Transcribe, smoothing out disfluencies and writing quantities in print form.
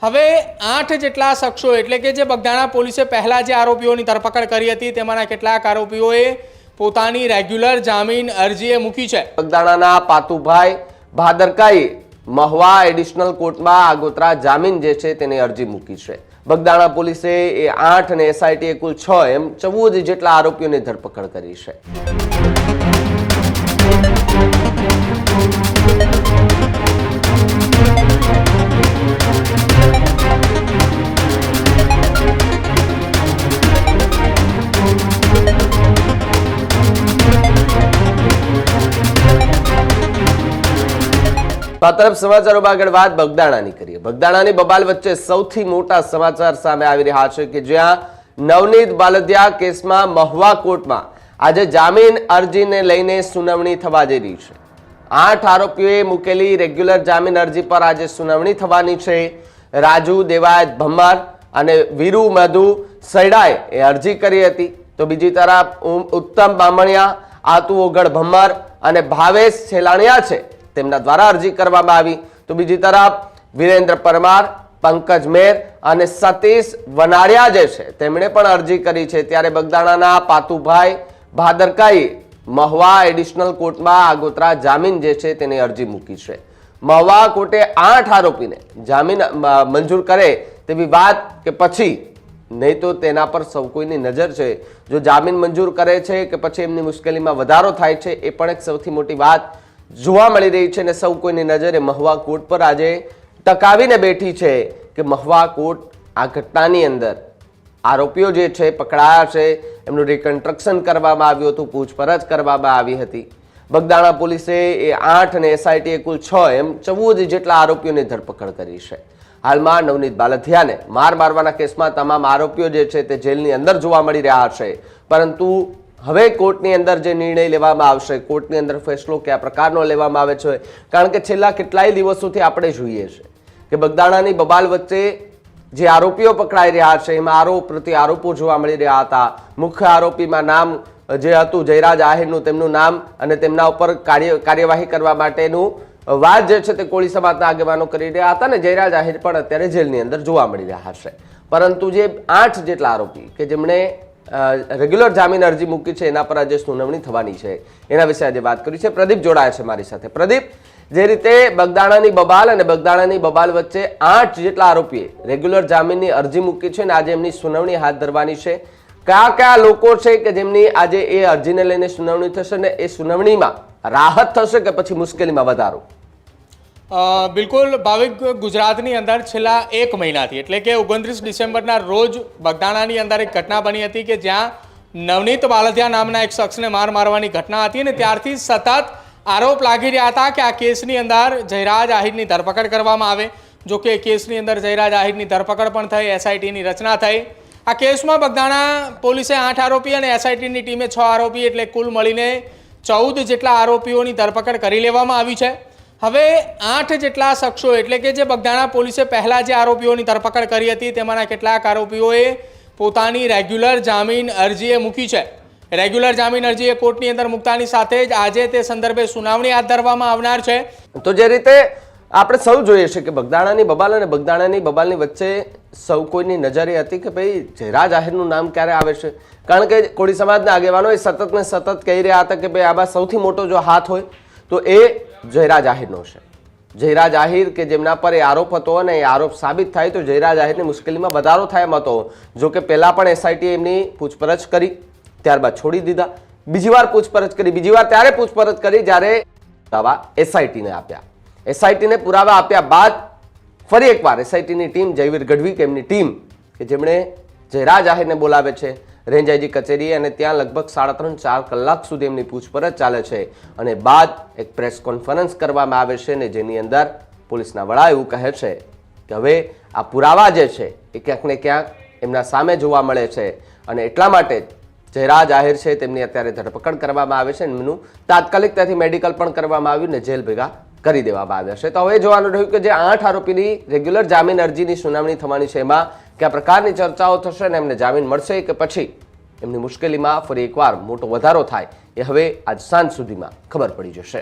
હવે 8 જેટલા શખ્સો એટલે કે જે બગદાણા પોલીસે પહેલા જે આરોપીઓની ધરપકડ કરી હતી તેમાંના કેટલાક આરોપીઓએ પોતાની રેગ્યુલર જામીન અરજીએ મૂકી છે। બગદાણાના પાતુભાઈ ભાદરકાઈએ મહુવા એડિશનલ કોર્ટમાં આગોતરા જામીન જે છે તેની અરજી મૂકી છે। બગદાણા પોલીસે એ 8 અને એસઆઈટીએ કુલ 6 એમ 14 જેટલા આરોપીઓની ધરપકડ કરી છે। તરફ સમાચારોમાં આગળ વાત બગદાણાની કરીએ। બગદાણાની બબાલ વચ્ચે સૌથી મોટા સમાચાર સામે આવી રહ્યા છે કે જ્યાં નવનીત બાલદિયા કેસમાં મહુવા કોર્ટમાં આજે જામીન અરજીને લઈને સુનાવણી થવા જઈ રહી છે। 8 આરોપીઓએ મૂકેલી રેગ્યુલર જામીન અરજી પર આજે સુનાવણી થવાની છે। રાજુ દેવાયત ભમ્મર અને વીરુ મધુ સૈડાએ એ અરજી કરી હતી, તો બીજી તરફ ઉત્તમ બામણિયા, આતુ ઓગળ ભમ્મર અને ભાવેશ છેલાણિયા છે તેમના દ્વારા અરજી કરવામાં આવી। તો બીજી તરફ વિરેન્દ્ર પરમાર, પંકજ મેર અને સતીશ વનાડિયા જે છે તેમણે પણ અરજી કરી છે। ત્યારે બગદાણાના પાતુભાઈ ભાદરકાઈએ મહુવા એડિશનલ કોર્ટમાં આગોતરા જામીન જે છે તેની અરજી મૂકી છે। મહુવા કોર્ટે 8 આરોપીને જામીન મંજૂર કરે તેવી વાત કે પછી નહીં તો તેના પર સૌ કોઈની નજર છે। જો જામીન મંજૂર કરે છે કે પછી એમની મુશ્કેલીમાં વધારો થાય છે એ પણ એક સૌથી મોટી વાત જોવા મળી રહી છે। અને સૌ કોઈની નજરે મહુવા કોર્ટ પર આજે ટકાવીને બેઠી છે કે મહુવા કોર્ટ આ ઘટનાની અંદર આરોપીઓ જે છે પકડાયા છે, એમનું રિકન્સ્ટ્રક્શન કરવામાં આવ્યું હતું, પૂછપરછ કરવામાં આવી હતી। બગદાણા પોલીસે એ 8 અને એસઆઈટીએ કુલ 6 એમ 14 જેટલા આરોપીઓની ધરપકડ કરી છે। હાલમાં નવનીત બાલદિયાને મારવાના કેસમાં તમામ આરોપીઓ જે છે તે જેલની અંદર જોવા મળી રહ્યા છે, પરંતુ હવે કોર્ટની અંદર જે નિર્ણય લેવામાં આવશે, કોર્ટની અંદર ફેસલો કયા પ્રકારનો લેવામાં આવે છે, કારણ કે છેલ્લા કેટલાય દિવસોથી આપણે જોઈએ છે કે બગદાણાની બબાલ વચ્ચે જે આરોપીઓ પકડાઈ રહ્યા છે એમાં આરોપ પ્રતિ આરોપો જોવા મળી રહ્યા હતા। મુખ્ય આરોપીમાં નામ જે હતું જયરાજ આહિરનું, તેમનું નામ અને તેમના ઉપર કાર્યવાહી કરવા માટેનું વાત જે છે તે કોળી સમાજના આગેવાનો કરી રહ્યા હતા ને જયરાજ આહિર પણ અત્યારે જેલની અંદર જોવા મળી રહ્યા છે। પરંતુ જે 8 જેટલા આરોપી કે જેમણે રેગ્યુલર જામીન અરજી મૂકી છે એના પર આજે સુનાવણી થવાની છે, એના વિશે આજે વાત કરી છે। પ્રદીપ જોડાયા છે મારી સાથે। પ્રદીપ, જે રીતે બગદાણાની બબાલ અને બગદાણાની બબાલ વચ્ચે 8 જેટલા આરોપીએ રેગ્યુલર જામીનની અરજી મૂકી છે અને આજે એમની સુનાવણી હાથ ધરવાની છે, કયા લોકો છે કે જેમની આજે એ અરજીને લઈને સુનાવણી થશે ને એ સુનાવણીમાં રાહત થશે કે પછી મુશ્કેલીમાં વધારો? બિલકુલ ભાવિક, ગુજરાતની અંદર છેલ્લા 1 મહિનાથી એટલે કે 29 ડિસેમ્બરના રોજ બગદાણાની અંદર એક ઘટના બની હતી કે જ્યાં નવનીત બાલદિયા નામના એક શખ્સને મારવાની ઘટના હતી અને ત્યારથી સતત આરોપ લાગી રહ્યા હતા કે આ કેસની અંદર જયરાજ આહિરની ધરપકડ કરવામાં આવે। જો કે કેસની અંદર જયરાજ આહિરની ધરપકડ પણ થઈ, એસઆઈટીની રચના થઈ। આ કેસમાં બગદાણા પોલીસે 8 આરોપી અને એસઆઈટીની ટીમે 6 આરોપી એટલે કુલ મળીને 14 જેટલા આરોપીઓની ધરપકડ કરી લેવામાં આવી છે। હવે 8 જેટલા શખ્સો એટલે કે જે બગદાણા પોલીસે પહેલા જે આરોપીઓની ધરપકડ કરી હતી તેમાંના કેટલાક આરોપીઓએ પોતાની રેગ્યુલર જામીન અરજીએ મૂકી છે। રેગ્યુલર જામીન અરજી એ કોર્ટની અંદર મૂકતાની સાથે જ આજે તે સંદર્ભે સુનાવણી હાથ ધરવામાં આવનાર છે। તો જે રીતે આપણે સૌ જોઈએ છે કે બગદાણાની બબાલ અને બગદાણાની બબાલની વચ્ચે સૌ કોઈની નજર એ હતી કે ભાઈ જયરાજ આહિરનું નામ ક્યારે આવે છે, કારણ કે કોળી સમાજના આગેવાનો એ સતત ને સતત કહી રહ્યા હતા કે ભાઈ આમાં સૌથી મોટો જો હાથ હોય તો એ જયરાજ આહિરનો છે। જયરાજ આહિર કે જેમના પર એ આરોપ હતો અને એ આરોપ સાબિત થાય તો જયરાજ આહિરની મુશ્કેલીમાં વધારો થાય એમ હતો। જો કે પહેલા પણ એસઆઈટીએ એમની પૂછપરછ કરી, ત્યારબાદ છોડી દીધા, બીજી વાર પૂછપરછ કરી, બીજી વાર ત્યારે પૂછપરછ કરી જ્યારે પુરાવા એસઆઈટીને આપ્યા। એસઆઈટીને પુરાવા આપ્યા બાદ ફરી એકવાર એસઆઈટીની ટીમ, જયવીર ગઢવી કે એમની ટીમ કે જેમણે જયરાજ આહિરને બોલાવે છે રેન્જ આઈજી કચેરી અને ત્યાં લગભગ 3.5-4 કલાક સુધી એમની પૂછપરછ ચાલે છે અને બાદ એક પ્રેસ કોન્ફરન્સ કરવામાં આવે છે ને જેની અંદર પોલીસના વડા એવું કહે છે કે હવે આ પુરાવા જે છે એ ક્યાંક ને ક્યાંક એમના સામે જોવા મળે છે અને એટલા માટે જયરાજ આહિર છે તેમની અત્યારે ધરપકડ કરવામાં આવે છે અને એમનું તાત્કાલિક ત્યાંથી મેડિકલ પણ કરવામાં આવ્યું ને જેલ ભેગા કરી દેવામાં આવ્યા છે। તો હવે જોવાનું રહ્યું કે જે 8 આરોપીની રેગ્યુલર જામીન અરજીની સુનાવણી થવાની છે એમાં કયા પ્રકારની ચર્ચાઓ થશે અને એમને જામીન મળશે કે પછી એમની મુશ્કેલીમાં ફરી એકવાર મોટો વધારો થાય એ હવે આજ સાંજ સુધીમાં ખબર પડી જશે।